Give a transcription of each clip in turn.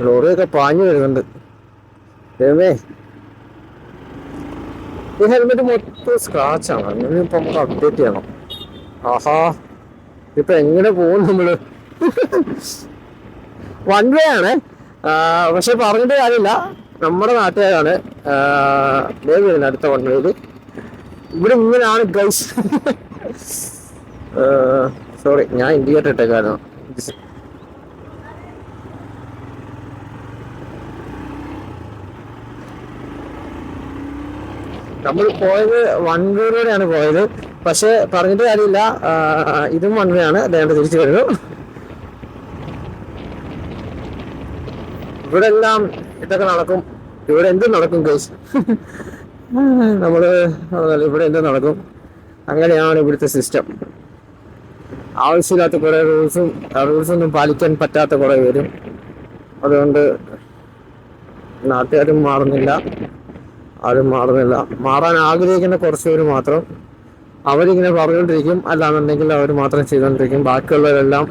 ലോറിയൊക്കെ പാഞ്ഞു വരുന്നുണ്ട്. ദൈവമേ, ഈ ഹെൽമെറ്റ് മൊത്തം സ്ക്രാച്ചാണ്. ഇനിയിപ്പോൾ നമുക്ക് അപ്ഡേറ്റ് ചെയ്യണം. ആഹാ, ഇപ്പൊ എങ്ങനെ പോകും നമ്മള്? വൺ വേ ആണ്, പക്ഷെ പറഞ്ഞിട്ട് കാര്യമില്ല. നമ്മുടെ നാട്ടുകാരാണ് വരുന്നത് അടുത്ത വൺ വേയിൽ. ഇവിടെ ഇങ്ങനെയാണ് ഗൈസ്. സോറി, ഞാൻ ഇൻഡിക്കേറ്റർ ഇട്ടേക്കായിരുന്നു. നമ്മൾ പോയത് വൺ വേയിലൂടെയാണ് പോയത്, പക്ഷെ പറഞ്ഞിട്ട് കാര്യമില്ല. ഇതും വൺ വേ ആണ്. അദ്ദേഹം തിരിച്ചു വരുന്നു. ഇവിടെ എല്ലാം ഇതൊക്കെ നടക്കും. ഇവിടെ എന്തും നടക്കും ഗൈസ്. ഇവിടെ എന്തും നടക്കും. അങ്ങനെയാണ് ഇവിടുത്തെ സിസ്റ്റം. ആവശ്യമില്ലാത്ത കുറെ റൂൾസൊന്നും പാലിക്കാൻ പറ്റാത്ത കുറെ പേരും. അതുകൊണ്ട് നാട്ടുകാരും മാറുന്നില്ല, ആരും മാറുന്നില്ല. മാറാൻ ആഗ്രഹിക്കുന്ന കുറച്ച് പേര് മാത്രം. അവരിങ്ങനെ പറഞ്ഞുകൊണ്ടിരിക്കും, അല്ലാന്നുണ്ടെങ്കിൽ അവർ മാത്രം ചെയ്തുകൊണ്ടിരിക്കും. ബാക്കിയുള്ളവരെല്ലാം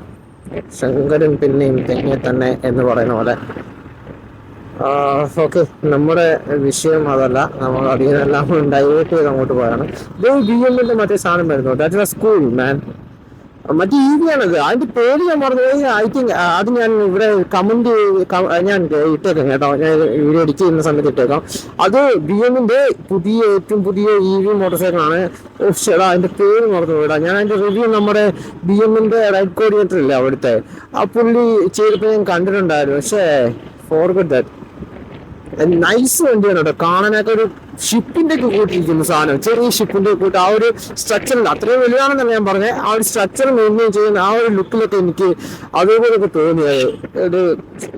ശങ്കരൻ പിന്നെയും തെങ്ങെ തന്നെ എന്ന് പറയുന്ന പോലെ. ഓക്കെ, നമ്മുടെ വിഷയം അതല്ല. നമ്മൾ അതിനെല്ലാം ഡൈവേർട്ട് ചെയ്ത് അങ്ങോട്ട് പോയാണ്. BMന്റെ മറ്റേ സാധനം വരുന്നു. That was cool man. മറ്റേ EV ആണത്. അതിന്റെ പേര് ഞാൻ മറന്നുപോയി. ഐ തിങ്ക് അത് ഞാൻ ഇവിടെ കമന്റ് ഞാൻ ഇട്ടേക്കാം കേട്ടോ. ഞാൻ വീഡിയോ എഡിറ്റ് ചെയ്യുന്ന സമയത്ത് ഇട്ടേക്കാം. അത് BMന്റെ ഏറ്റവും പുതിയ EV മോട്ടോർസൈക്കിളാണ്. ചേട്ടാ, അതിന്റെ പേര് മറന്നുപോയിടാ. ഞാൻ അതിന്റെ റിവ്യൂ നമ്മുടെ BMന്റെ റൈഡ് കോർഡിനേറ്റർ ഇല്ല അവിടുത്തെ, ആ പുള്ളി ചെയ്തപ്പോൾ ഞാൻ കണ്ടിട്ടുണ്ടായിരുന്നു. പക്ഷേ ഫോർഗെറ്റ് ദാറ്റ്. നൈസ് വണ്ടിയാണ് കേട്ടോ. കാണാനൊക്കെ ഒരു ഷിപ്പിന്റെ ഒക്കെ കൂട്ടിയിരിക്കുന്ന സാധനം. ചെറിയ ഷിപ്പിന്റെ കൂട്ട് ആ ഒരു സ്ട്രക്ചറിൽ അത്രയും വലുതാണെന്നല്ല ഞാൻ പറഞ്ഞത്. ആ ഒരു സ്ട്രക്ചർ മെയിൻറ്റെയിൻ ചെയ്യുന്ന ആ ഒരു ലുക്കിലൊക്കെ എനിക്ക് അതേപോലെയൊക്കെ തോന്നിയത്. ഒരു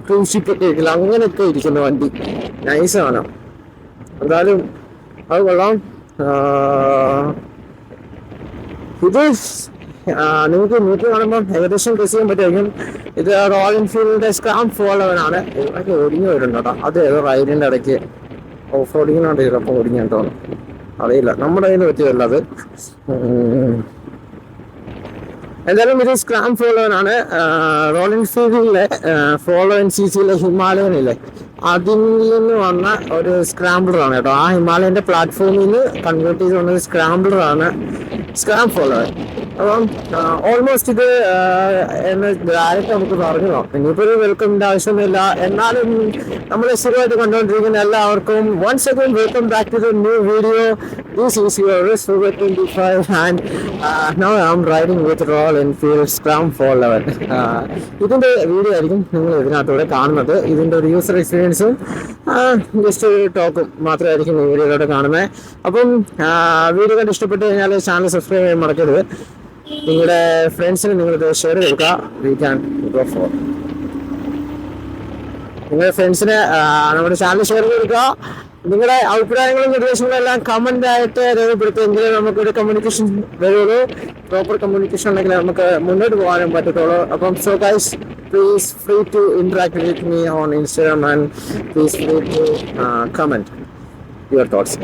ക്രൂസ് ഷിപ്പൊക്കെ ഇരിക്കില്ല, അങ്ങനെയൊക്കെ ഇരിക്കുന്ന വണ്ടി നൈസാണ്. എന്തായാലും അത് കൊള്ളാം. ഇത് നിങ്ങൾക്ക് കാണുമ്പോൾ ഏകദേശം ഗസ് ചെയ്യാൻ പറ്റുമായിരിക്കും. ഇത് റോയൽ എൻഫീൽഡിന്റെ സ്ക്രാം 411 ഇതൊക്കെ ഒടിഞ്ഞു വരുന്നുണ്ട് കേട്ടോ. അത് ഏതോ റൈഡിന്റെ ഇടയ്ക്ക് ഓഫ് റോഡിങ്ങിനാണ്ട് ചിലപ്പോൾ ഒടിഞ്ഞോ അറിയില്ല. നമ്മുടെ കയ്യിൽ പറ്റിയതല്ല അത്. എന്തായാലും ഇത് സ്ക്രാം 411 റോയൽ എൻഫീൽഡിലെ 411 cc ഹിമാലയനില്ലേ, അതിൽ നിന്ന് വന്ന ഒരു സ്ക്രാംബ്ലറാണ് കേട്ടോ. ആ ഹിമാലയന്റെ പ്ലാറ്റ്ഫോമിൽ നിന്ന് കൺവേർട്ട് ചെയ്ത് വന്ന സ്ക്രാംബ്ലറാണ് സ്ക്രാം 411. അപ്പം ഓൾമോസ്റ്റ് ഇത് എന്ന് ഡയറക്റ്റ് നമുക്ക് പറഞ്ഞു പോകാം. ഇനിയിപ്പോൾ ഒരു വെൽക്കമിന്റെ ആവശ്യമൊന്നുമില്ല. എന്നാലും നമ്മൾ സ്ഥിരമായിട്ട് കണ്ടുകൊണ്ടിരിക്കുന്ന എല്ലാവർക്കും once again welcome back to the new video. This is your Sugar 25 and now I'm riding with Royal Enfield Scram 411. ഇതിന്റെ വീഡിയോ ആയിരിക്കും നിങ്ങൾ ഇതിനകത്തൂടെ കാണുന്നത്. ഇതിന്റെ ഒരു യൂസർ എക്സ്പീരിയൻസും ജസ്റ്റ് ഒരു ടോക്കും മാത്രമായിരിക്കും ഈ വീഡിയോയിലൂടെ കാണുന്നത്. അപ്പം വീഡിയോ കണ്ട് ഇഷ്ടപ്പെട്ട് കഴിഞ്ഞാൽ ചാനൽ സബ്സ്ക്രൈബ് ചെയ്യാൻ മറക്കരുത്. നിങ്ങളുടെ ഫ്രണ്ട്സിന് നിങ്ങളിത് ഷെയർ കൊടുക്കുക. We can go for. നിങ്ങളുടെ ഫ്രണ്ട്സിന് നമ്മുടെ ചാനൽ ഷെയർ കൊടുക്കുക. നിങ്ങളുടെ അഭിപ്രായങ്ങളും നിർദ്ദേശങ്ങളും എല്ലാം കമന്റ് ആയിട്ട് രേഖപ്പെടുത്തുമെങ്കിൽ നമുക്കൊരു കമ്മ്യൂണിക്കേഷൻ വരുള്ളൂ. പ്രോപ്പർ കമ്മ്യൂണിക്കേഷൻ ഉണ്ടെങ്കിൽ നമുക്ക് മുന്നോട്ട് പോകാനും പറ്റത്തുള്ളൂ. അപ്പം so guys, please free to interact with me on Instagram and please free to comment your thoughts.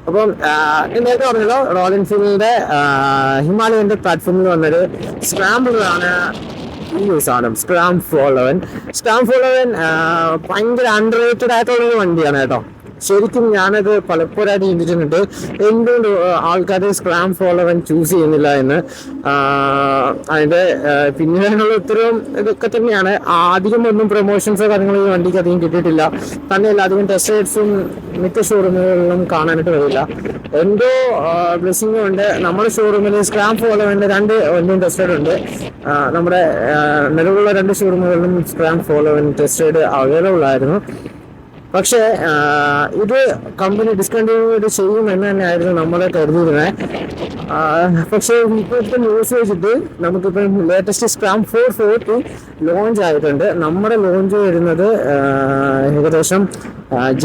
അപ്പം നേരത്തെ പറഞ്ഞല്ലോ, റോയൽ എൻഫീൽഡിന്റെ ഹിമാലയന്റെ പ്ലാറ്റ്ഫോമിൽ വന്നൊരു സ്ക്രാംബ്ലറാണ് ഈ സാധനം, സ്ക്രാം 411. സ്ക്രാം 411 ഭയങ്കര അണ്ടർ റേറ്റഡ് ആയിട്ടുള്ളൊരു വണ്ടിയാണ് കേട്ടോ. ശരിക്കും ഞാനത് പലപ്പോഴായിട്ട് ചിന്തിച്ചിട്ടുണ്ട്, എന്തുകൊണ്ട് ആൾക്കാർ സ്ക്രാം 411 ചൂസ് ചെയ്യുന്നില്ല എന്ന്. അതിന്റെ പിന്നീടുള്ള ഉത്തരവും ഇതൊക്കെ തന്നെയാണ്. അധികം ഒന്നും പ്രൊമോഷൻസോ കാര്യങ്ങളോ ഈ വണ്ടിക്ക് അധികം കിട്ടിയിട്ടില്ല. തന്നെയല്ല, അധികം ടെസ്റ്റ് റൈഡ്സും മിക്ക ഷോറൂമുകളിലും കാണാനായിട്ട് കഴിയില്ല. എന്തോ ബ്ലെസ്സിംഗ് ഉണ്ട്. നമ്മുടെ ഷോറൂമിൽ സ്ക്രാം 411 2 വണ്ടിയും ടെസ്റ്റ് റൈഡ് ഉണ്ട്. നമ്മുടെ നിലവിലുള്ള 2 ഷോറൂമുകളിലും സ്ക്രാം 411 ടെസ്റ്റ് റൈഡ് അവൈലബിൾ ആയിരുന്നു. പക്ഷേ ഇത് കമ്പനി ഡിസ്കണ്ടിന്യൂ ചെയ്യും എന്ന് തന്നെയായിരുന്നു നമ്മൾ കരുതിയിരുന്നത്. പക്ഷേ ഇപ്പോഴത്തെ ന്യൂസ് വെച്ചിട്ട് നമുക്കിപ്പം ലേറ്റസ്റ്റ് സ്ക്രാം 440 ലോഞ്ച് ആയിട്ടുണ്ട്. നമ്മുടെ ലോഞ്ച് വരുന്നത് ഏകദേശം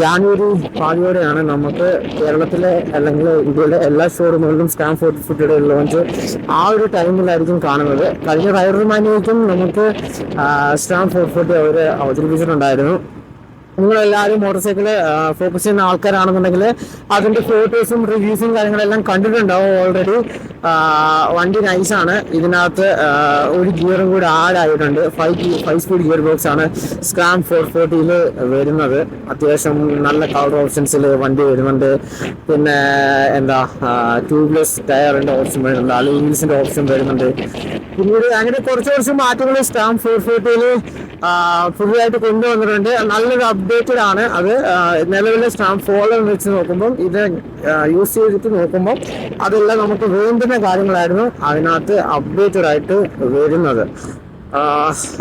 ജാനുവരി പാതിയോടെയാണ്. നമുക്ക് കേരളത്തിലെ അല്ലെങ്കിൽ ഇന്ത്യയിലെ എല്ലാ ഷോറൂമുകളിലും സ്ക്രാം 440യുടെ ലോഞ്ച് ആ ഒരു ടൈമിലായിരിക്കും കാണുന്നത്. കഴിഞ്ഞ റൈഡർ മാനുവയ്ക്കും നമുക്ക് സ്ക്രാം 440 അവർ അവതരിപ്പിച്ചിട്ടുണ്ടായിരുന്നു. നിങ്ങളെല്ലാവരും മോട്ടോർ സൈക്കിൾ ഫോക്കസ് ചെയ്യുന്ന ആൾക്കാരാണെന്നുണ്ടെങ്കിൽ അതിൻ്റെ ഫോട്ടോസും റിവ്യൂസും കാര്യങ്ങളെല്ലാം കണ്ടിട്ടുണ്ടാവും ഓൾറെഡി. വണ്ടി നൈസാണ്. ഇതിനകത്ത് ഒരു ഗിയറും കൂടി ആഡ് ആയിട്ടുണ്ട്. 5 സ്പീഡ് ഗിയർ ബോക്സ് ആണ് സ്ക്രാം 440 വരുന്നത്. അത്യാവശ്യം നല്ല കളർ ഓപ്ഷൻസിൽ വണ്ടി വരുന്നുണ്ട്. പിന്നെ എന്താ ട്യൂബ്ലെസ് ടയറിൻ്റെ ഓപ്ഷൻ വരുന്നുണ്ട്, അലോയ് വീൽസിൻ്റെ ഓപ്ഷൻ വരുന്നുണ്ട്. പിന്നീട് അങ്ങനെ കുറച്ച് മാറ്റങ്ങൾ സ്ക്രാം 440 പുതിയതായിട്ട് കൊണ്ടുവന്നിട്ടുണ്ട്. നല്ലൊരു അപ്ഡേറ്റഡ് ആണ് അത്. നിലവിലെ സ്ക്രാം ഫോളോ വെച്ച് നോക്കുമ്പം ഇത് യൂസ് ചെയ്തിട്ട് നോക്കുമ്പോൾ അതെല്ലാം നമുക്ക് വേണ്ടുന്ന കാര്യങ്ങളായിരുന്നു അതിനകത്ത് അപ്ഡേറ്റഡ് ആയിട്ട് വരുന്നത്.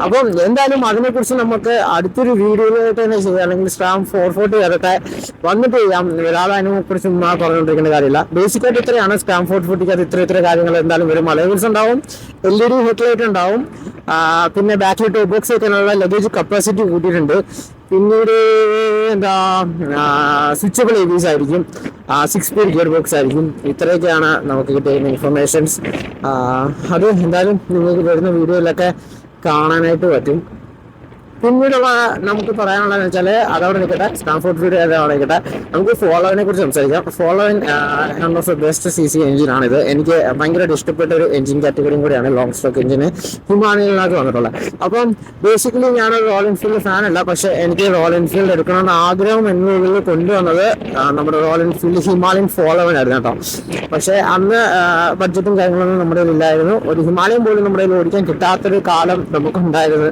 അപ്പം എന്തായാലും അതിനെക്കുറിച്ച് നമുക്ക് അടുത്തൊരു വീഡിയോയിലായിട്ട് തന്നെ ചെയ്യാം, അല്ലെങ്കിൽ സ്ക്രാം 440 വരട്ടെ വന്നിട്ട് ചെയ്യാം. ഒരാളെ അതിനെക്കുറിച്ച് പറഞ്ഞുകൊണ്ടിരിക്കേണ്ട കാര്യമില്ല. ബേസിക്കായിട്ട് ഇത്രയാണ് സ്ക്രാം 440. അത് ഇത്ര കാര്യങ്ങൾ എന്തായാലും വരും. അലോയ് വീൽസ് ഉണ്ടാവും, LED ഹെഡ്ലൈറ്റ് ഉണ്ടാവും, പിന്നെ ബാക്കിൽ ടോപ്പ് ബോക്സ് വെക്കാനുള്ള ലഗേജ് കപ്പാസിറ്റി കൂട്ടിയിട്ടുണ്ട്. പിന്നീട് എന്താ സ്വിച്ചബിൾ ABS ആയിരിക്കും, 6 സ്പീഡ് ഗിയർ ബോക്സ് ആയിരിക്കും. ഇത്രയൊക്കെയാണ് നമുക്ക് കിട്ടിയ ഇൻഫർമേഷൻസ്. അത് എന്തായാലും നിങ്ങൾക്ക് വരുന്ന വീഡിയോയിലൊക്കെ കാണാനായിട്ട് പറ്റും. പിന്നീടുള്ള നമുക്ക് പറയാനുള്ളതെന്ന് വെച്ചാൽ അതവിടെ നിൽക്കട്ടെ, സ്ക്രാം 440 അതവിടെ നിൽക്കട്ടെ. നമുക്ക് ഫോളോവിനെ കുറിച്ച് സംസാരിക്കാം. ഫോളോവിൻ one of the best CC എഞ്ചിനാണിത്. എനിക്ക് ഭയങ്കരമായിട്ട് ഇഷ്ടപ്പെട്ട ഒരു എഞ്ചിൻ കാറ്റഗറിയും കൂടിയാണ് ലോങ് സ്റ്റോക്ക് എഞ്ചിന് ഹിമാലയനിലേക്ക് വന്നിട്ടുള്ളത്. അപ്പം ബേസിക്കലി ഞാനൊരു റോയൽ എൻഫീൽഡ് ഫാൻ അല്ല, പക്ഷെ എനിക്ക് റോയൽ എൻഫീൽഡ് എടുക്കണമെന്ന് ആഗ്രഹം എന്നുള്ളിൽ കൊണ്ടുവന്നത് നമ്മുടെ റോയൽ എൻഫീൽഡ് ഹിമാലയൻ ഫോളോവിൻ ആയിരുന്നു കേട്ടോ. പക്ഷെ അന്ന് ബഡ്ജറ്റും കാര്യങ്ങളൊന്നും നമ്മുടെ ഇല്ലായിരുന്നു. ഒരു ഹിമാലയൻ പോലും നമ്മുടെ ഓടിക്കാൻ കിട്ടാത്തൊരു കാലം നമുക്കുണ്ടായിരുന്നു.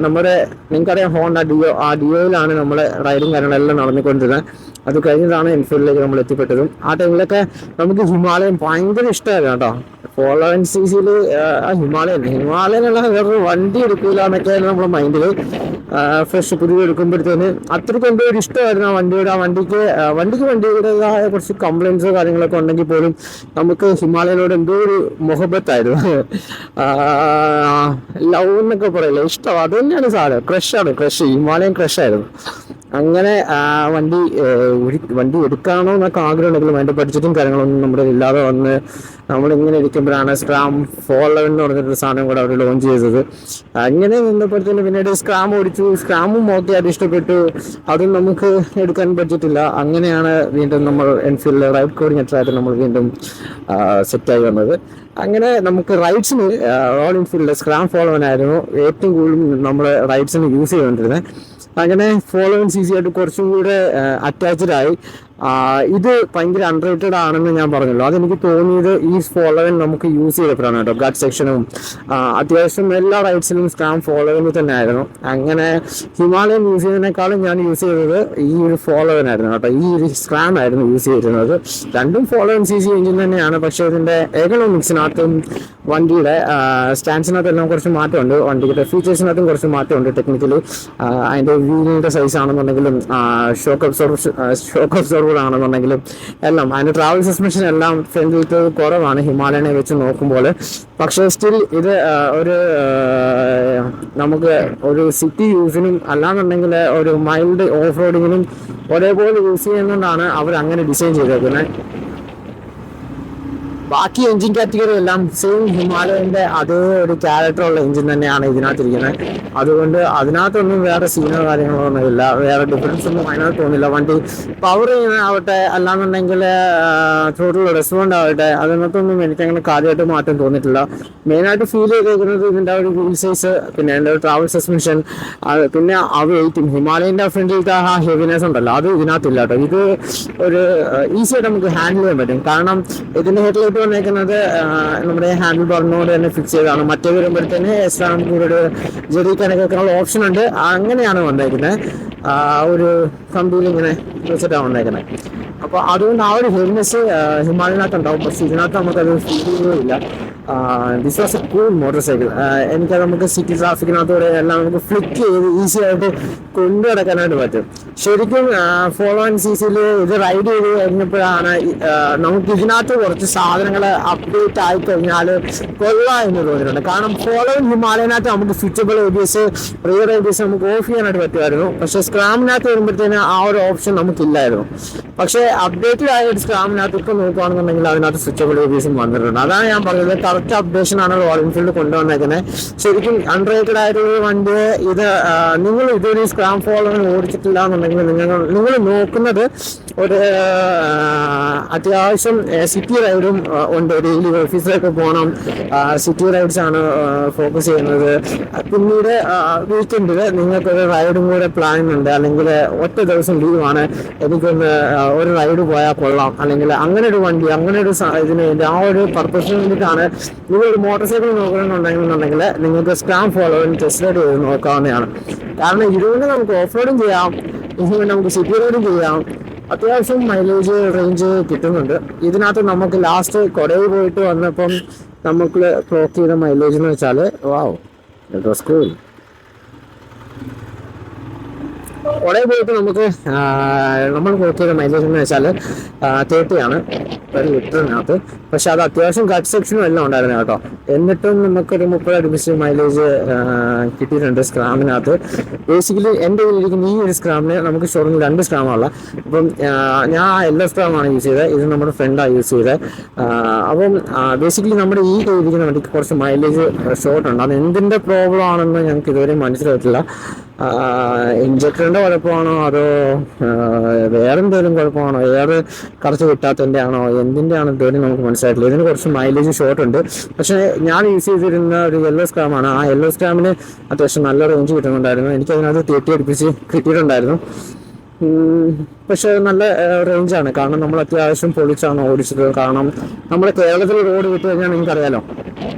നമ്മുടെ നിങ്ങൾക്കറിയാം ഹോണ്ട ഡിയോ, ആ ഡിയോയിലാണ് നമ്മൾ റൈഡും കാര്യങ്ങളെല്ലാം നടന്നുകൊണ്ടിരുന്നത്. അത് കഴിഞ്ഞതാണ് എൻഫീൽഡിലേക്ക് നമ്മൾ എത്തിപ്പെട്ടതും. ആ ടൈമിലൊക്കെ നമുക്ക് ഹിമാലയൻ ഭയങ്കര ഇഷ്ടമായിരുന്നു കേട്ടോ. ഫോളോവൻ CCയിൽ ഹിമാലയനുള്ള വേറൊരു വണ്ടി എടുക്കില്ല എന്നൊക്കെയായിരുന്നു നമ്മുടെ മൈൻഡിൽ. ഫ്രഷ് പുതിയ എടുക്കുമ്പോഴത്തേന് അത്രയ്ക്ക് എന്തോ ഒരു ഇഷ്ടമായിരുന്നു ആ വണ്ടിയുടെ. വണ്ടിയുടേതായ കുറച്ച് കംപ്ലൈൻറ്റ്സോ കാര്യങ്ങളൊക്കെ ഉണ്ടെങ്കിൽ പോലും നമുക്ക് ഹിമാലയനോട് എന്തോ ഒരു മുഹബത്തായിരുന്നു. ലവ് എന്നൊക്കെ പറയില്ല, ഇഷ്ടം. അത് തന്നെയാണ് സാധനം. ക്രഷ് ഹിമാലയൻ ക്രഷായിരുന്നു. അങ്ങനെ വണ്ടി എടുക്കാണോ എന്നൊക്കെ ആഗ്രഹം ഉണ്ടെങ്കിലും അതിൻ്റെ ബഡ്ജറ്റും കാര്യങ്ങളൊന്നും നമ്മുടെ ഇല്ലാതെ വന്ന് നമ്മളിങ്ങനെ ഇരിക്കുമ്പോഴാണ് സ്ക്രാം ഫോളോവൻ എന്ന് പറഞ്ഞിട്ടൊരു സാധനം കൂടെ അവർ ലോഞ്ച് ചെയ്തത്. അങ്ങനെ നിന്നപ്പോഴത്തേന് പിന്നീട് സ്ക്രാം ഓടിച്ചു. സ്ക്രാമും ഓക്കെ, അത് ഇഷ്ടപ്പെട്ടു. അതും നമുക്ക് എടുക്കാൻ പറ്റിയിട്ടില്ല. അങ്ങനെയാണ് വീണ്ടും നമ്മൾ എൻഫീൽഡ് റൈഡ് കോർഡിനേറ്ററായിട്ട് നമ്മൾ വീണ്ടും സെറ്റായി വന്നത്. അങ്ങനെ നമുക്ക് റൈഡ്സിന് റോയൽ എൻഫീൽഡ് സ്ക്രാം ഫോളോവനായിരുന്നു ഏറ്റവും കൂടുതൽ നമ്മൾ റൈഡ്സിന് യൂസ് ചെയ്തുകൊണ്ടിരുന്നത്. അങ്ങനെ ഫോളോവൻ CC ആയിട്ട് കുറച്ചും കൂടെ അറ്റാച്ച്ഡ് ആയി. ഇത് ഭയങ്കര അൺറേറ്റഡ് ആണെന്ന് ഞാൻ പറഞ്ഞല്ലോ. അതെനിക്ക് തോന്നിയത് ഈ ഫോളോവൻ നമുക്ക് യൂസ് ചെയ്തപ്പോഴാണ് കേട്ടോ. ഗട്ട് സെക്ഷനും അത്യാവശ്യം എല്ലാ റൈഡ്സിലും സ്ക്രാം ഫോളോവനിൽ തന്നെ ആയിരുന്നു. അങ്ങനെ ഹിമാലയൻ യൂസ് ചെയ്തതിനേക്കാളും ഞാൻ യൂസ് ചെയ്തത് ഈ ഒരു ഫോളോവൻ ആയിരുന്നു കേട്ടോ. ഈ ഒരു സ്ക്രാം ആയിരുന്നു യൂസ് ചെയ്തിരുന്നത്. രണ്ടും ഫോളോവൻ CC എഞ്ചിൻ തന്നെയാണ്. പക്ഷേ ഇതിൻ്റെ എക്കണോമിക്സിനകത്തും വണ്ടിയുടെ സ്റ്റാൻഡ്സിനകത്തെല്ലാം കുറച്ച് മാറ്റമുണ്ട്. വണ്ടിയുടെ ഫീച്ചേഴ്സിനകത്തും കുറച്ച് മാറ്റമുണ്ട്. ടെക്നിക്കലി അതിൻ്റെ വീലിൻ്റെ സൈസ് ആണെന്നുണ്ടെങ്കിലും ഷോക്ക് അബ്സോർബർ ആണെന്നുണ്ടെങ്കിലും എല്ലാം അതിൻ്റെ ട്രാവൽ സസ്പെൻഷൻ എല്ലാം ഫ്രണ്ടിലത്തെ കുറവാണ് ഹിമാലയനെ വെച്ച് നോക്കുമ്പോൾ. പക്ഷേ സ്റ്റിൽ ഇത് ഒരു നമുക്ക് ഒരു സിറ്റി യൂസിനും അല്ലാന്നുണ്ടെങ്കിൽ ഒരു മൈൽഡ് ഓഫ് റോഡിങ്ങിനും ഒരേപോലെ യൂസ് ചെയ്യുന്നതുകൊണ്ടാണ് അവർ അങ്ങനെ ഡിസൈൻ ചെയ്തേക്കുന്നത്. ബാക്കി എഞ്ചിൻ കാറ്റഗറി എല്ലാം സെയിം ഹിമാലയന്റെ അതേ ഒരു ക്യാരക്ടറുള്ള എഞ്ചിൻ തന്നെയാണ് ഇതിനകത്തിരിക്കുന്നത്. അതുകൊണ്ട് അതിനകത്തൊന്നും വേറെ സീനോ കാര്യങ്ങളോ ഒന്നുമില്ല, വേറെ ഡിഫറൻസ് ഒന്നും അതിനകത്ത് തോന്നില്ല. വണ്ടി പവർ ചെയ്യുന്നതാവട്ടെ അല്ലാന്നുണ്ടെങ്കിൽ ടോട്ടൽ റെസ്പോണ്ട് ആവട്ടെ, അതിനകത്തൊന്നും എനിക്കങ്ങനെ കാര്യമായിട്ട് മാറ്റം തോന്നിയിട്ടില്ല. മെയിനായിട്ട് ഫീൽ ചെയ്തേക്കുന്നത് ഇതിൻ്റെ ഒരു വീൽ സൈസ്, പിന്നെ എൻ്റെ ട്രാവൽ സസ്പെൻഷൻ, പിന്നെ ആ വെയിറ്റും. ഹിമാലയൻ്റെ ഫ്രണ്ടിലത്തെ ആ ഹെവിനെസ് ഉണ്ടല്ലോ, അത് ഇതിനകത്തില്ല കേട്ടോ. ഇത് ഒരു ഈസി ആയിട്ട് നമുക്ക് ഹാൻഡിൽ ചെയ്യാൻ പറ്റും. കാരണം ഇതിൻ്റെ ഹെഡ്ലൈറ്റ് വന്നേക്കുന്നത് നമ്മുടെ ഹാൻഡിൽ ബാറിനോട് തന്നെ ഫിക്സ് ചെയ്തതാണ്. മറ്റേ വരുമ്പോഴത്തേന് എക്സ്ട്രാ നമുക്ക് ഒരു ജെറി കണക്കൊക്കെയുള്ള ഓപ്ഷൻ ഉണ്ട്. അങ്ങനെയാണ് വന്നേക്കുന്നത്. ഒരു കമ്പിയിൽ ഇങ്ങനെ വെച്ചിട്ടാണ് വന്നേക്കുന്നത്. അപ്പോൾ അതുകൊണ്ട് ആ ഒരു ഹെവിനെസ് ഹിമാലയനകത്ത് ഉണ്ടാവും. പക്ഷേ ഇതിനകത്ത് നമുക്കത് ഫീൽ ചെയ്യുകയില്ല. This was A cool motor cycle. എനിക്കത് നമുക്ക് സിറ്റി ട്രാഫിക്കിനകത്തൂടെ എല്ലാം നമുക്ക് ഫ്ലിക്ക് ചെയ്ത് ഈസി ആയിട്ട് കൊണ്ടു നടക്കാനായിട്ട് പറ്റും. ശരിക്കും ഫോളോവൻ CCയിൽ ഇത് റൈഡ് ചെയ്ത് കഴിഞ്ഞപ്പോഴാണ് നമുക്ക് ഇതിനകത്ത് കുറച്ച് സാധനങ്ങൾ അപ്ഡേറ്റ് ആയി കഴിഞ്ഞാൽ കൊള്ളാം എന്ന് തോന്നിയിട്ടുണ്ട്. കാരണം ഫോളോവൻ ഹിമാലയനകത്ത് നമുക്ക് സ്വിച്ചബിൾ ABS, റിയർ ABS നമുക്ക് ഓഫ് ചെയ്യാനായിട്ട് പറ്റുമായിരുന്നു. പക്ഷേ സ്ക്രാമിനകത്ത് വരുമ്പോഴത്തേന് ആ ഒരു ഓപ്ഷൻ നമുക്കില്ലായിരുന്നു. പക്ഷേ അപ്ഡേറ്റഡ് ആയ ഒരു സ്ക്രാമിനകത്ത് ഇപ്പൊ നോക്കുകയാണെന്നുണ്ടെങ്കിൽ അതിനകത്ത് സ്വിച്ചബിൾ റിവ്യൂസും വന്നിട്ടുണ്ട്. അതാണ് ഞാൻ പറഞ്ഞത്, കറക്റ്റ് അപ്ഡേഷൻ ആണ് റോയൽ എൻഫീൽഡ് കൊണ്ടുവന്നേക്കുന്നത്. ശരിക്കും അൺറേറ്റഡ് ആയിട്ടുള്ള വണ്ടി ഇത്. നിങ്ങൾ ഇതൊരു സ്ക്രാം ഫോളോവിന് ഓടിച്ചിട്ടില്ല എന്നുണ്ടെങ്കിൽ നിങ്ങൾ നോക്കുന്നത് ഒരു അത്യാവശ്യം സിറ്റി റൈഡും ഉണ്ട്. ഡെയിലി ഓഫീസിലൊക്കെ പോകണം, സിറ്റി റൈഡ്സ് ആണ് ഫോക്കസ് ചെയ്യുന്നത്. പിന്നീട് വീക്കെൻഡിൽ നിങ്ങൾക്കൊരു റൈഡും കൂടെ പ്ലാൻ ഉണ്ട്, അല്ലെങ്കിൽ ഒറ്റ ദിവസം ലീവാണ്, എനിക്കൊന്ന് ഒരു റൈഡ് പോയാൽ കൊള്ളാം, അല്ലെങ്കിൽ അങ്ങനെ ഒരു വണ്ടി, അങ്ങനെ ഒരു ഇതിന് വേണ്ടി, ആ ഒരു പർപ്പസിന് വേണ്ടിയിട്ടാണ് നിങ്ങൾ ഒരു മോട്ടോർ സൈക്കിൾ നോക്കണമെന്നുണ്ടെങ്കിൽ നിങ്ങൾക്ക് സ്ക്രാം ഫോളോവിന് ടെസ്റ്റ് റൈഡ് ചെയ്ത് നോക്കാവുന്നതാണ്. കാരണം ഇതുകൊണ്ട് നമുക്ക് ഓഫ് റോഡും ചെയ്യാം, ഇതുകൊണ്ട് നമുക്ക് സിറ്റി റൈഡും ചെയ്യാം. അത്യാവശ്യം മൈലേജ് റേഞ്ച് കിട്ടുന്നുണ്ട്. ഇതിനകത്ത് നമുക്ക് ലാസ്റ്റ് കൊടയിൽ പോയിട്ട് വന്നപ്പം നമുക്ക് ക്ലോക്ക് ചെയ്ത മൈലേജ് എന്ന് വെച്ചാൽ വാവ്, ഇറ്റ് വാസ് കൂൾ. കൊടയിൽ പോയിട്ട് നമുക്ക് നമ്മൾ ക്ലോക്ക് ചെയ്ത മൈലേജ് എന്ന് വെച്ചാൽ 30 ആണ് പെർ ലിറ്ററിനകത്ത്. പക്ഷെ അത് അത്യാവശ്യം കട്ട് സെക്ഷനും എല്ലാം ഉണ്ടായിരുന്നു കേട്ടോ. എന്നിട്ടും നമുക്കൊരു 30 അടുപ്പിച്ച് മൈലേജ് കിട്ടിയിട്ടുണ്ട് സ്ക്രാമിനകത്ത്. ബേസിക്കലി എൻ്റെ കയ്യിലിരിക്കുന്ന ഈ ഒരു സ്ക്രാമിന് നമുക്ക് ഷോറൂമിൽ 2 സ്ക്രാമുള്ള. അപ്പം ഞാൻ യെല്ലോ സ്ക്രാമാണ് യൂസ് ചെയ്തത്, ഇത് നമ്മുടെ ഫ്രണ്ടാണ് യൂസ് ചെയ്തത്. അപ്പം ബേസിക്കലി നമ്മുടെ ഈ കയ്യിലിരിക്കുന്ന വണ്ടിക്ക് കുറച്ച് മൈലേജ് ഷോർട്ട് ഉണ്ട്. അത് എന്തിൻ്റെ പ്രോബ്ലം ആണെന്ന് ഞങ്ങൾക്ക് ഇതുവരെ മനസ്സിലായിട്ടില്ല. ഇഞ്ചക്ടറിൻ്റെ കുഴപ്പമാണോ അതോ വേറെ എന്തെങ്കിലും കുഴപ്പമാണോ, എയർ കറച്ച് കിട്ടാത്തതിൻ്റെ ആണോ, എന്തിൻ്റെ ആണോ ഇതുവരെ നമുക്ക് മനസ്സിലായിട്ടില്ല. ഇതിന് കുറച്ച് മൈലേജ് ഷോർട്ട് ഉണ്ട്. പക്ഷേ ഞാൻ യൂസ് ചെയ്തിരുന്ന ഒരു യെല്ലോ സ്ക്രാമാണ്. ആ യെല്ലോ സ്ക്രാമിന് അത്യാവശ്യം നല്ല റേഞ്ച് കിട്ടുന്നുണ്ടായിരുന്നു. എനിക്കതിനകത്ത് 30 അടുപ്പിച്ച് കിട്ടിയിട്ടുണ്ടായിരുന്നു. പക്ഷെ നല്ല റേഞ്ചാണ്. കാരണം നമ്മൾ അത്യാവശ്യം പൊളിച്ചാണ് ഓടിച്ചത്. കാരണം നമ്മുടെ കേരളത്തിൽ റോഡ് വിട്ട് കഴിഞ്ഞാൽ നിങ്ങൾക്കറിയാലോ,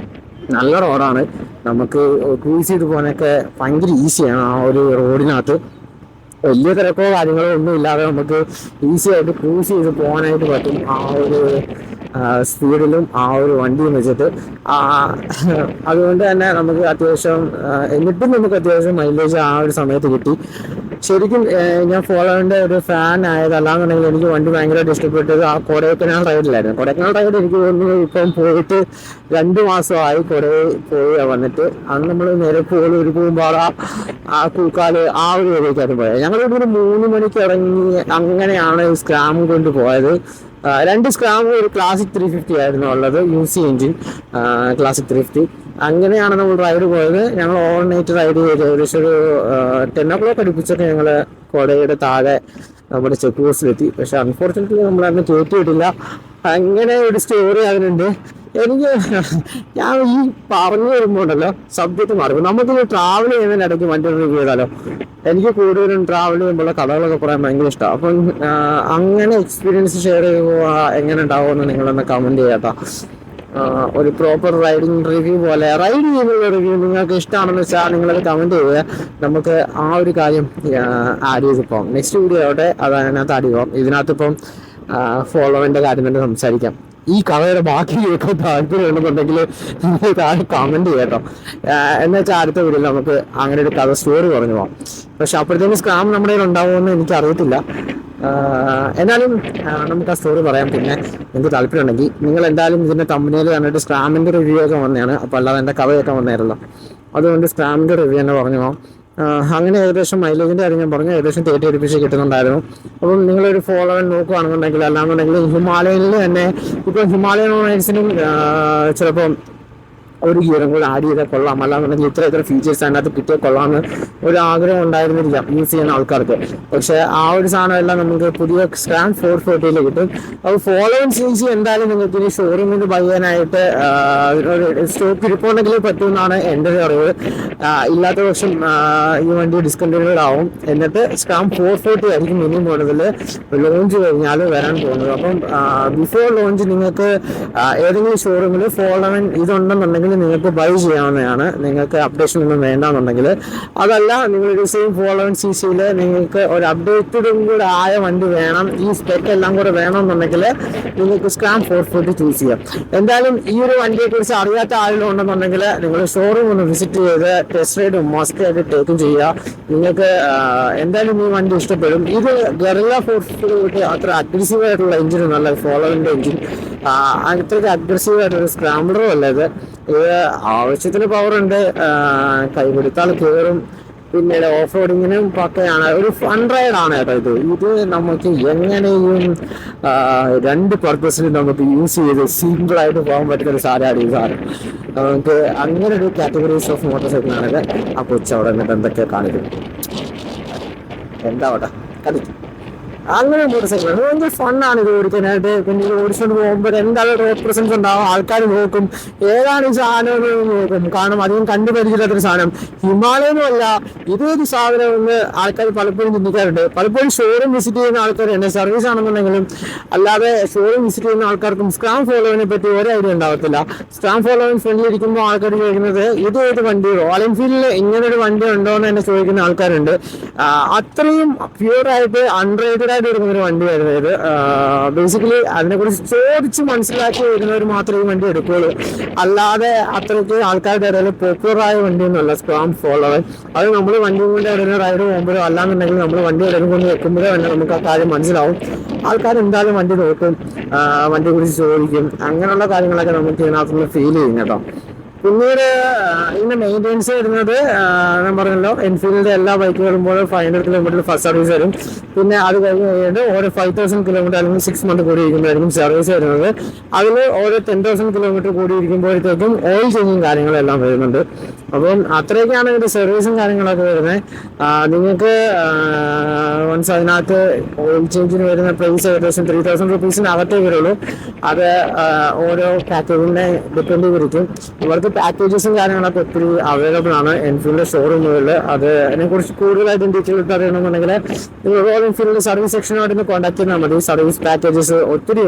നല്ല റോഡാണ്. നമുക്ക് ക്രൂസ് ചെയ്ത് പോകാനൊക്കെ ഭയങ്കര ഈസിയാണ്. ആ ഒരു റോഡിനകത്ത് വലിയ തിരക്കോ കാര്യങ്ങളോ ഒന്നും ഇല്ലാതെ നമുക്ക് ഈസി ആയിട്ട് ക്രൂസ് ചെയ്ത് പോകാനായിട്ട് പറ്റും. ആ ഒരു സ്പീഡിലും ആ ഒരു വണ്ടിയും വെച്ചിട്ട് അതുകൊണ്ട് തന്നെ നമുക്ക് അത്യാവശ്യം എന്നിട്ടും നമുക്ക് അത്യാവശ്യം മൈലേജ് ആ ഒരു സമയത്ത് കിട്ടി. ശരിക്കും ഞാൻ ഫോളോവിൻ്റെ ഒരു ഫാൻ ആയതല്ലാന്നുണ്ടെങ്കിൽ എനിക്ക് വണ്ടി ഭയങ്കരമായിട്ട് ഇഷ്ടപ്പെട്ടത് ആ കൊടൈക്കനാൽ റൈഡിലായിരുന്നു. കൊടൈക്കനാൽ റൈഡ് എനിക്ക് തോന്നുന്നു ഇപ്പം പോയിട്ട് 2 മാസമായി. കൊടയിൽ പോയി വന്നിട്ട് അന്ന് നമ്മൾ നേരെ പോലും ഒരു പോകുമ്പോൾ ആ കൂക്കാല് ആ ഒരു വഴിക്കായിരുന്നു പോയത്. ഞങ്ങളിവിടെ 3 മണിക്ക് ഇറങ്ങി അങ്ങനെയാണ് സ്ക്രാം കൊണ്ട് പോയത്. 2 സ്ക്രാമും ഒരു ക്ലാസിക് 350 ആയിരുന്നു ഉള്ളത്, UC എഞ്ചിൻ ക്ലാസിക് 350. അങ്ങനെയാണ് നമ്മൾ റൈഡ് പോയത്. ഞങ്ങൾ ഓവർ നൈറ്റ് റൈഡ് ചെയ്ത് ഏകദേശം ഒരു 10 o'clock അടുപ്പിച്ചൊക്കെ ഞങ്ങൾ കൊടയുടെ താഴെ നമ്മുടെ ചെക്ക് പോസ്റ്റിലെത്തി. പക്ഷെ അൺഫോർച്ചുനേറ്റ്ലി നമ്മളന്ന് കയറ്റിയിട്ടില്ല. അങ്ങനെ ഒരു സ്റ്റോറി അതിനുണ്ട്. എനിക്ക് ഞാൻ ഈ പറഞ്ഞു വരുമ്പോൾ ഉണ്ടല്ലോ സബ്ജക്റ്റ് മാറും. നമുക്കിത് ട്രാവൽ ചെയ്യുന്നതിനിടയ്ക്ക് വണ്ടി റിവ്യൂ ചെയ്താലോ. എനിക്ക് കൂടുതലും ട്രാവൽ ചെയ്യുമ്പോഴുള്ള കഥകളൊക്കെ പറയാൻ ഭയങ്കര ഇഷ്ടമാണ്. അപ്പം അങ്ങനെ എക്സ്പീരിയൻസ് ഷെയർ ചെയ്യുമ്പോൾ എങ്ങനെ ഉണ്ടാവുമെന്ന് നിങ്ങളൊന്ന് കമൻറ്റ് ചെയ്യാട്ടോ. ഒരു പ്രോപ്പർ റൈഡിങ് റിവ്യൂ പോലെ റൈഡ് ചെയ്യുന്നുള്ള റിവ്യൂ നിങ്ങൾക്ക് ഇഷ്ടമാണെന്ന് വെച്ചാൽ നിങ്ങളത് കമൻറ്റ് ചെയ്യുക. നമുക്ക് ആ ഒരു കാര്യം ആഡ് ചെയ്ത് പോകാം. നെക്സ്റ്റ് വീഡിയോ ആവട്ടെ അത് അതിനകത്ത് ആഡ് ചെയ്യാം. ഇതിനകത്തിപ്പം ഫോളോവിൻ്റെ കാര്യം തന്നെ സംസാരിക്കാം. ഈ കഥയുടെ ബാക്കി കേൾക്കാൻ താല്പര്യമുണ്ടെന്നുണ്ടെങ്കിൽ നിങ്ങൾ താഴെ കമൻറ്റ് ചെയ്യട്ടോ. എന്ന് വെച്ചാൽ അടുത്ത വീഡിയോയിൽ നമുക്ക് അങ്ങനെ ഒരു കഥ സ്റ്റോറി പറഞ്ഞു പോകാം. പക്ഷെ അപ്പോഴത്തേക്കും സ്ക്രാം നമ്മുടെ കയ്യിൽ ഉണ്ടാവുമെന്ന് എനിക്കറിയത്തില്ല. എന്നാലും നമുക്ക് ആ സ്റ്റോറി പറയാം. പിന്നെ എനിക്ക് താല്പര്യമുണ്ടെങ്കിൽ നിങ്ങൾ എന്തായാലും ഇതിൻ്റെ തമ്പനയിൽ കണ്ടിട്ട് സ്ക്രാമിൻ്റെ റിവ്യൂ ഒക്കെ വന്നതാണ്. അപ്പോൾ അല്ലാതെ എൻ്റെ കഥയൊക്കെ വന്നായിരുന്നല്ലോ. അതുകൊണ്ട് സ്ക്രാമിൻ്റെ റിവ്യൂ തന്നെ പറഞ്ഞു പോകാം. അങ്ങനെ ഏകദേശം മൈലേജിൻ്റെ കാര്യം ഞാൻ പറഞ്ഞു, ഏകദേശം 30 അടുപ്പിച്ച് കിട്ടുന്നുണ്ടായിരുന്നു. അപ്പം നിങ്ങളൊരു ഫോളോവൻ നോക്കുകയാണെന്നുണ്ടെങ്കിൽ, അല്ലാന്നുണ്ടെങ്കിൽ ഹിമാലയനിൽ തന്നെ ഇപ്പം ഹിമാലയൻ റൈഡ്സിനും ചിലപ്പം ഒരു ഗിയറും കൂടെ ആഡ് ചെയ്താൽ കൊള്ളാം, അല്ലാന്നുണ്ടെങ്കിൽ ഇത്ര ഫീച്ചേഴ്സ് അതിനകത്ത് കിട്ടിയാൽ കൊള്ളാമെന്ന് ഒരു ആഗ്രഹം ഉണ്ടായിരുന്നില്ല യൂസ് ചെയ്യുന്ന ആൾക്കാർക്ക്. പക്ഷേ ആ ഒരു സാധനം എല്ലാം നമുക്ക് പുതിയ സ്ക്രാം 440 കിട്ടും. അപ്പോൾ ഫോളോവൻ CC എന്തായാലും നിങ്ങൾക്ക് ഇനി ഷോറൂമിൽ നിന്ന് ബൈ ചെയ്യാനായിട്ട് സ്റ്റോക്ക് ഇരിപ്പുണ്ടെങ്കിൽ പറ്റുമെന്നാണ് എൻ്റെ ഒരു അറിവ്. ഇല്ലാത്ത പക്ഷം ഈ വണ്ടി ഡിസ്കണ്ടിന്യൂഡ് ആവും. എന്നിട്ട് സ്ക്രാം 440 ആയിരിക്കും മിനി മോഡലിൽ ലോഞ്ച് കഴിഞ്ഞാൽ വരാൻ പോകുന്നത്. അപ്പം ബിഫോർ ലോഞ്ച് നിങ്ങൾക്ക് ഏതെങ്കിലും ഷോറൂമിൽ ഫോളോവൻ ഇതുണ്ടെന്നുണ്ടെങ്കിൽ നിങ്ങൾക്ക് ബൈ ചെയ്യാവുന്നതാണ്. നിങ്ങൾക്ക് അപ്ഡേഷൻ ഒന്നും വേണ്ടെന്നുണ്ടെങ്കിൽ. അതല്ല നിങ്ങളൊരു സെയിം ഫോളോവൻ CCയിൽ നിങ്ങൾക്ക് ഒരു അപ്ഡേറ്റഡും കൂടെ ആയ വണ്ടി വേണം, ഈ സ്പെക്ക് എല്ലാം കൂടെ വേണമെന്നുണ്ടെങ്കിൽ നിങ്ങൾക്ക് സ്ക്രാം 440 ചൂസ് ചെയ്യാം. എന്തായാലും ഈ ഒരു വണ്ടിയെക്കുറിച്ച് അറിയാത്ത ആരെങ്കിലും ഉണ്ടെന്നുണ്ടെങ്കിൽ നിങ്ങൾ ഷോറൂം ഒന്ന് വിസിറ്റ് ചെയ്ത് ടെസ്റ്റ് റൈഡ് മസ്റ്റ് ആയിട്ട് ടേക്കും ചെയ്യുക. നിങ്ങൾക്ക് എന്തായാലും ഈ വണ്ടി ഇഷ്ടപ്പെടും. ഇത് ഗറില്ല 440 അത്ര അഗ്രസീവ് ആയിട്ടുള്ള എഞ്ചിനൊന്നല്ല ഫോളോവിൻ്റെ എഞ്ചിൻ. അത്രയ്ക്ക് അഗ്രസീവ് ആയിട്ടൊരു സ്ക്രാംബ്ലറും അല്ല ഇത്. ആവശ്യത്തിന് പവറുണ്ട്, കൈ കൊടുത്താൽ കയറും. പിന്നീട് ഓഫ് റോഡിങ്ങിനും പക്കയാണ്. ഒരു ഫൺ റൈഡാണ് കേട്ടോ ഇത് നമുക്ക് എങ്ങനെയും രണ്ട് പർപ്പസിൽ നമുക്ക് യൂസ് ചെയ്ത് സിമ്പിളായിട്ട് പോകാൻ പറ്റുന്ന ഒരു സാധനമാണ് ഈ സാധനം. നമുക്ക് അങ്ങനെ ഒരു കാറ്റഗറീസ് ഓഫ് മോട്ടോർ സൈക്കിളാണിത്. ആ കൊച്ചവിടെ എന്നിട്ട് എന്തൊക്കെയാണ് കാണിക്കുന്നത്, എന്താ അവിടെ കളിക്കും അങ്ങനെ മോട്ടോർ സൈക്കിൾ ഭയങ്കര ഫണ്ണാണ് ഇത് ഓടിക്കാനായിട്ട്. പിന്നെ ഇത് ഓടിച്ചുകൊണ്ട് പോകുമ്പോൾ എന്തായാലും റോഡ് പ്രസൻസ് ഉണ്ടാവും, ആൾക്കാർ നോക്കും ഏതാണ് ഈ സാധനം നോക്കും. കാരണം അധികം കണ്ടുപരിചില്ലാത്തൊരു സാധനം ഹിമാലയൊന്നും അല്ല, ഇതൊരു സാധനം എന്ന് ആൾക്കാർ പലപ്പോഴും ചിന്തിക്കാറുണ്ട്. പലപ്പോഴും ഷോറൂം വിസിറ്റ് ചെയ്യുന്ന ആൾക്കാരുണ്ട്, സർവീസ് ആണെന്നുണ്ടെങ്കിലും അല്ലാതെ ഷോറൂം വിസിറ്റ് ചെയ്യുന്ന ആൾക്കാർക്കും സ്ക്രാം ഫോളോവിനെ പറ്റി ഒരു ഐഡിയ ഉണ്ടാവത്തില്ല. സ്ക്രാം ഫോളോവിൻ ഫ്രണ്ടിൽ ഇരിക്കുമ്പോൾ ആൾക്കാർ ചോദിക്കുന്നത് ഇത് ഏത് വണ്ടി, റോയൽ എൻഫീൽഡിൽ ഇങ്ങനൊരു വണ്ടി ഉണ്ടോ എന്ന് തന്നെ ചോദിക്കുന്ന ആൾക്കാരുണ്ട്. അത്രയും പ്യൂറായിട്ട് അൺറേറ്റഡ് എടുക്കുന്ന ഒരു വണ്ടിയായിരുന്നു ഇത്. ബേസിക്കലി അതിനെക്കുറിച്ച് ചോദിച്ച് മനസ്സിലാക്കി വരുന്നവർ മാത്രമേ ഈ വണ്ടി എടുക്കുകയുള്ളൂ. അല്ലാതെ അത്രയ്ക്ക് ആൾക്കാരുടെ ഇടയിൽ പോപ്പുലറായ വണ്ടിയൊന്നുമല്ല സ്ക്രാം ഫോളോവർ. അത് നമ്മൾ വണ്ടി കൊണ്ട് ഇടയിൽ റൈഡ് പോകുമ്പോഴോ അല്ലാന്നുണ്ടെങ്കിൽ നമ്മൾ വണ്ടി ഇടയിൽ കൊണ്ട് വെക്കുമ്പോഴോ തന്നെ നമുക്ക് ആ കാര്യം മനസ്സിലാവും. ആൾക്കാർ എന്തായാലും വണ്ടി നോക്കും, വണ്ടിയെ കുറിച്ച് ചോദിക്കും, അങ്ങനെയുള്ള കാര്യങ്ങളൊക്കെ നമുക്ക് ഇതിനകത്തുനിന്ന് ഫീൽ ചെയ്യും കേട്ടോ. പിന്നീട് ഇതിന്റെ മെയിൻ്റെനൻസ് വരുന്നത് ഞാൻ പറഞ്ഞല്ലോ, എൻഫീൽഡിന്റെ എല്ലാ ബൈക്കുകളും പോലെ 500 കിലോമീറ്റർ ഫസ്റ്റ് സർവീസ് വരും. പിന്നെ അത് കഴിഞ്ഞ് ഓരോ 5000 കിലോമീറ്റർ അല്ലെങ്കിൽ 6 മന്ത് കൂടി ഇരിക്കുമ്പോഴായിരിക്കും സർവീസ് വരുന്നത്. അതിൽ ഓരോ 10,000 കിലോമീറ്റർ കൂടി ഇരിക്കുമ്പോഴത്തേക്കും ഓയിൽ ചേഞ്ചും കാര്യങ്ങളെല്ലാം വരുന്നുണ്ട്. അപ്പം അത്രയൊക്കെയാണ് ഇതിന്റെ സർവീസും കാര്യങ്ങളൊക്കെ വരുന്നത്. നിങ്ങൾക്ക് വൺസ് അതിനകത്ത് ഓയിൽ ചേഞ്ചിന് വരുന്ന പ്രൈസ് ഏകദേശം 3000 റുപ്പീസിനകത്തേ വരുള്ളൂ. അത് ഓരോ പാക്കേജിനെ ഡിപ്പെൻഡ് ചെയ്തിരിക്കും. ഇവർക്ക് പാക്കേജസും കാര്യങ്ങളൊക്കെ ഒത്തിരി അവൈലബിൾ ആണ് എൻഫീൽഡ് ഷോറൂമുകളിൽ. അതിനെക്കുറിച്ച് കൂടുതലായിട്ട് ഡീറ്റെയിൽ ഇട്ട് അറിയണമെന്നുണ്ടെങ്കിൽ റോയൽ എൻഫീൽഡ് സർവീസ് സെക്ഷനുമായിട്ട് കോൺടാക്ട് ചെയ്താൽ മതി. സർവീസ് പാക്കേജസ് ഒത്തിരി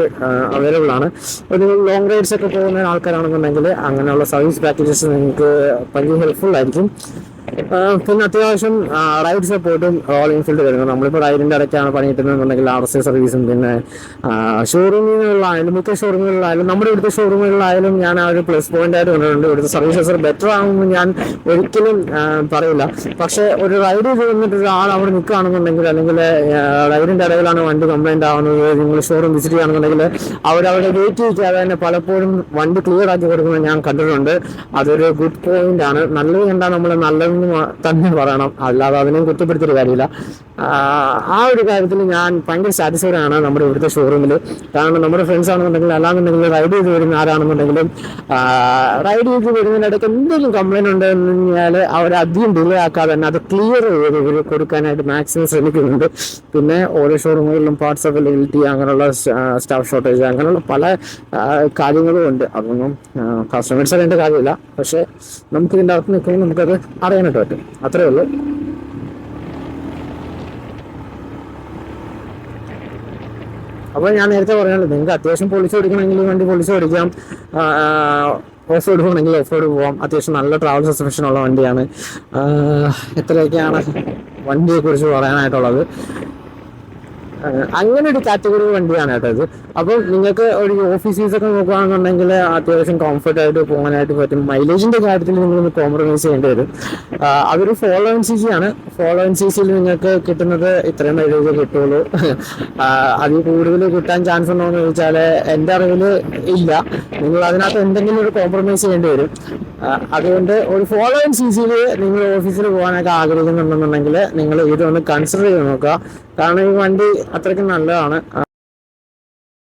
അവൈലബിൾ ആണ്. ഒരു ലോങ് റൈഡ്സ് ഒക്കെ പോകുന്ന ആൾക്കാരാണെന്നുണ്ടെങ്കിൽ അങ്ങനെയുള്ള സർവീസ് പാക്കേജസ് നിങ്ങൾക്ക് ഭയങ്കര ഹെൽപ്ഫുൾ ആയിരിക്കും. പിന്നെ അത്യാവശ്യം റൈഡ് സപ്പോർട്ടും റോയൽ എൻഫീൽഡ് വരുന്നത്. നമ്മളിപ്പോൾ റൈഡിൻ്റെ ഇടയ്ക്കാണ് പണി കിട്ടുന്നതെന്നുണ്ടെങ്കിൽ RSA സർവീസും പിന്നെ ഷോറൂമുകളിലായാലും മിക്ക ഷോറൂമുകളിലായാലും നമ്മുടെ ഇവിടുത്തെ ഷോറൂമുകളിലായാലും ഞാൻ ആ ഒരു പ്ലസ് പോയിന്റ് ആയിട്ട് കണ്ടിട്ടുണ്ട്. ഇവിടുത്തെ സർവീസസ് ബെറ്റർ ആകുമെന്ന് ഞാൻ ഒരിക്കലും പറയില്ല. പക്ഷേ ഒരു റൈഡ് ചെയ്ത് വന്നിട്ട് ഒരാൾ അവിടെ നിൽക്കുകയാണെന്നുണ്ടെങ്കിൽ അല്ലെങ്കിൽ റൈഡിൻ്റെ ഇടയിലാണ് വണ്ടി കംപ്ലൈൻറ്റ് ആവുന്നത്, നിങ്ങൾ ഷോറൂം വിസിറ്റ് ചെയ്യുകയാണെന്നുണ്ടെങ്കിൽ അവരവിടെ വെയിറ്റ് ചെയ്യിക്കാതെ തന്നെ പലപ്പോഴും വണ്ടി ക്ലിയർ ആക്കി കൊടുക്കുന്നത് ഞാൻ കണ്ടിട്ടുണ്ട്. അതൊരു ഗുഡ് പോയിന്റ് ആണ്. നല്ലത് കണ്ടാൽ നമ്മൾ നല്ലതെന്ന് തന്നെ പറയണം, അല്ലാതെ അതിനെയും കുറ്റപ്പെടുത്തിയൊരു കാര്യമില്ല. ആ ഒരു കാര്യത്തിൽ ഞാൻ ഭയങ്കര സാറ്റിസ്ഫൈഡ് ആണ് നമ്മുടെ ഇവിടുത്തെ ഷോറൂമിൽ. കാരണം നമ്മുടെ ഫ്രണ്ട്സ് ആണെന്നുണ്ടെങ്കിൽ അല്ലാന്നുണ്ടെങ്കിൽ റൈഡ് ചെയ്ത് വരുന്ന ആരാണെന്നുണ്ടെങ്കിലും റൈഡ് ചെയ്ത് വരുന്നതിനിടയ്ക്ക് എന്തെങ്കിലും കംപ്ലൈൻറ്റ് ഉണ്ടെന്ന് കഴിഞ്ഞാൽ അവരധികം ഡിലേ ആക്കാതെ തന്നെ അത് ക്ലിയർ ചെയ്ത് ഇവർ കൊടുക്കാനായിട്ട് മാക്സിമം ശ്രമിക്കുന്നുണ്ട്. പിന്നെ ഓരോ ഷോറൂമുകളിലും പാർട്സ് അവൈലബിലിറ്റി, അങ്ങനെയുള്ള സ്റ്റാഫ് ഷോർട്ടേജ്, അങ്ങനെയുള്ള പല കാര്യങ്ങളും ഉണ്ട്. അതൊന്നും കസ്റ്റമേഴ്സ് അറിയേണ്ട കാര്യമില്ല. പക്ഷേ നമുക്കിതിൻ്റെ അകത്ത് നിൽക്കുമ്പോൾ നമുക്കത് അറിയാനായിട്ട് പറ്റും. അത്രേ ഉള്ളൂ. അപ്പോൾ ഞാൻ നേരത്തെ പറഞ്ഞല്ലോ, നിങ്ങൾക്ക് അത്യാവശ്യം പൊളിച്ച് ഓടിക്കണമെങ്കിൽ വണ്ടി പൊളിച്ച് ഓടിക്കാം, ഓഫ് റോഡ് പോകണമെങ്കിൽ ഓഫ് റോഡ് പോകാം. അത്യാവശ്യം നല്ല ട്രാവൽ സസ്പെൻഷൻ ഉള്ള വണ്ടിയാണ്. എത്രയൊക്കെയാണ് വണ്ടിയെക്കുറിച്ച് പറയാനായിട്ടുള്ളത്. അങ്ങനെ ഒരു കാറ്റഗറി വണ്ടിയാണ് കേട്ടോ ഇത്. അപ്പം നിങ്ങൾക്ക് ഒരു ഓഫീസീസൊക്കെ നോക്കുകയാണെന്നുണ്ടെങ്കിൽ അത്യാവശ്യം കംഫർട്ടായിട്ട് പോകാനായിട്ട് പറ്റും. മൈലേജിൻ്റെ കാര്യത്തിൽ നിങ്ങളൊന്ന് കോംപ്രമൈസ് ചെയ്യേണ്ടി വരും. അതൊരു 411cc ആണ്. 411cc നിങ്ങൾക്ക് കിട്ടുന്നത് ഇത്രയും മൈലേജ് കിട്ടുള്ളൂ. അതിൽ കൂടുതൽ കിട്ടാൻ ചാൻസ് ഉണ്ടോ എന്ന് ചോദിച്ചാൽ എൻ്റെ അറിവിൽ ഇല്ല. നിങ്ങൾ അതിനകത്ത് എന്തെങ്കിലും ഒരു കോംപ്രമൈസ് ചെയ്യേണ്ടി വരും. അതുകൊണ്ട് ഒരു 411cc നിങ്ങൾ ഓഫീസിൽ പോകാനൊക്കെ ആഗ്രഹിക്കുന്നുണ്ടെന്നുണ്ടെങ്കിൽ നിങ്ങൾ ഇതൊന്ന് കൺസിഡർ ചെയ്ത് നോക്കുക. കാരണം ഈ വണ്ടി അത്രയ്ക്കും നല്ലതാണ്.